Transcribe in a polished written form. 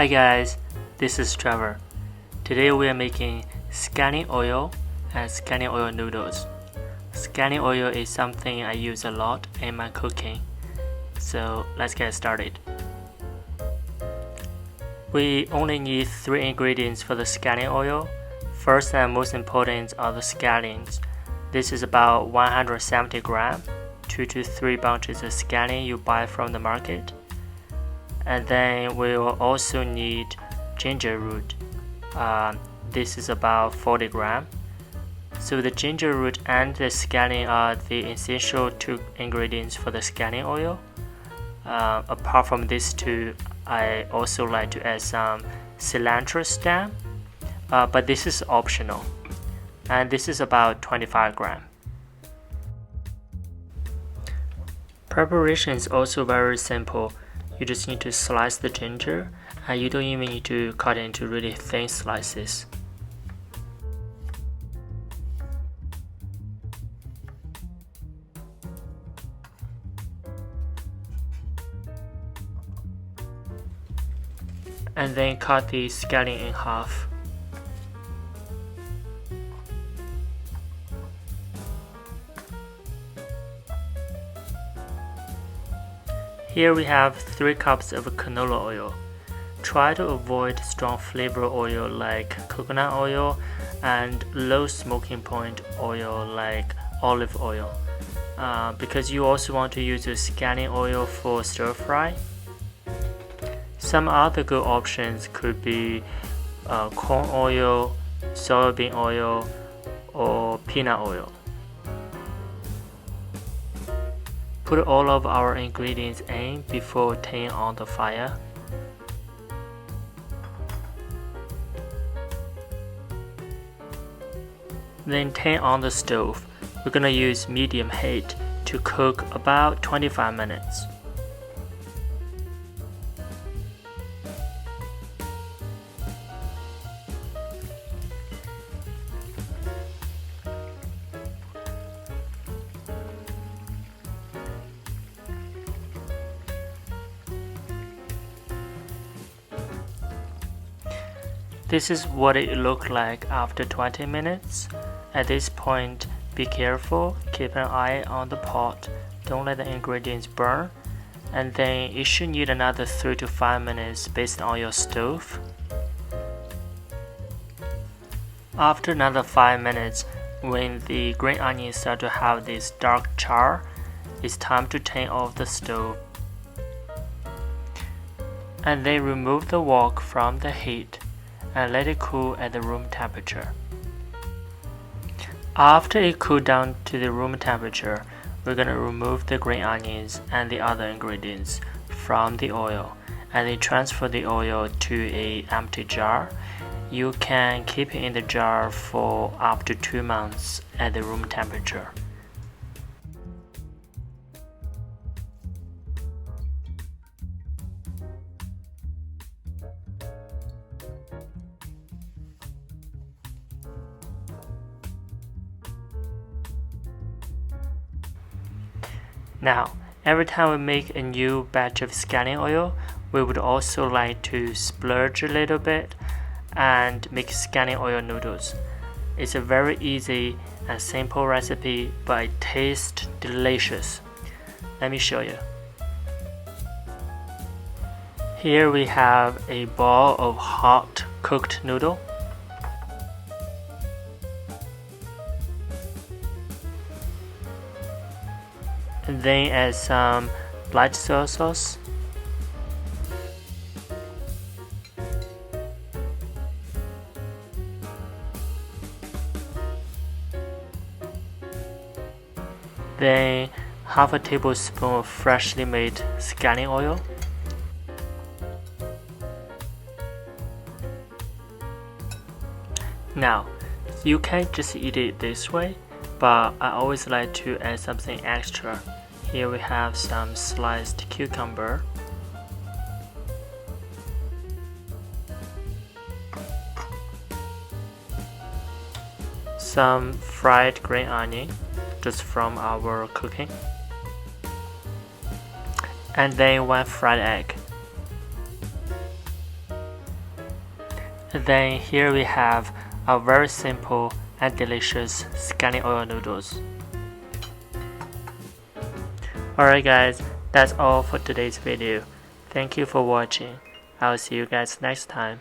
Hi guys, this is Trevor. Today we are making Scallion oil and Scallion oil noodles. Scallion oil is something I use a lot in my cooking, so let's get started. We only need 3 ingredients for the scallion oil. First and most important are the scallions. This is about 170 grams, 2 to 3 bunches of scallion you buy from the market. And then we will also need ginger root. This is about 40 grams. So the ginger root and the scallion are the essential 2 ingredients for the scallion oil. Apart from these 2, I also like to add some cilantro stem, but this is optional. And this is about 25 grams. Preparation is also very simple. You just need to slice the ginger, and you don't even need to cut it into really thin slices. And then cut the scallion in half. Here we have 3 cups of canola oil. Try to avoid strong flavor oil like coconut oil and low smoking point oil like olive oil, because you also want to use the scallion oil for stir fry. Some other good options could be corn oil, soybean oil, or peanut oil. Put all of our ingredients in before turning on the fire. Then turn on the stove. We're gonna use medium heat to cook about 25 minutes. This is what it looked like after 20 minutes. At this point, be careful, keep an eye on the pot, don't let the ingredients burn, and then it should need another 3 to 5 minutes based on your stove. After another 5 minutes, when the green onions start to have this dark char, it's time to turn off the stove. And then remove the wok from the heat and let it cool at the room temperature. After it cools down to the room temperature, we're going to remove the green onions and the other ingredients from the oil and then transfer the oil to an empty jar. You can keep it in the jar for up to 2 months at the room temperature. Now, every time we make a new batch of scallion oil, we would also like to splurge a little bit and make scallion oil noodles. It's a very easy and simple recipe, but it tastes delicious. Let me show you. Here we have a bowl of hot cooked noodle. And then add some light soy sauce, then half a tablespoon of freshly made scallion oil, now you can just eat it this way, but I always like to add something extra. Here we have some sliced cucumber, some fried green onion just from our cooking, and then 1 fried egg. Then here we have a very simple and delicious scallion oil noodles. Alright guys, that's all for today's video. Thank you for watching. I'll see you guys next time.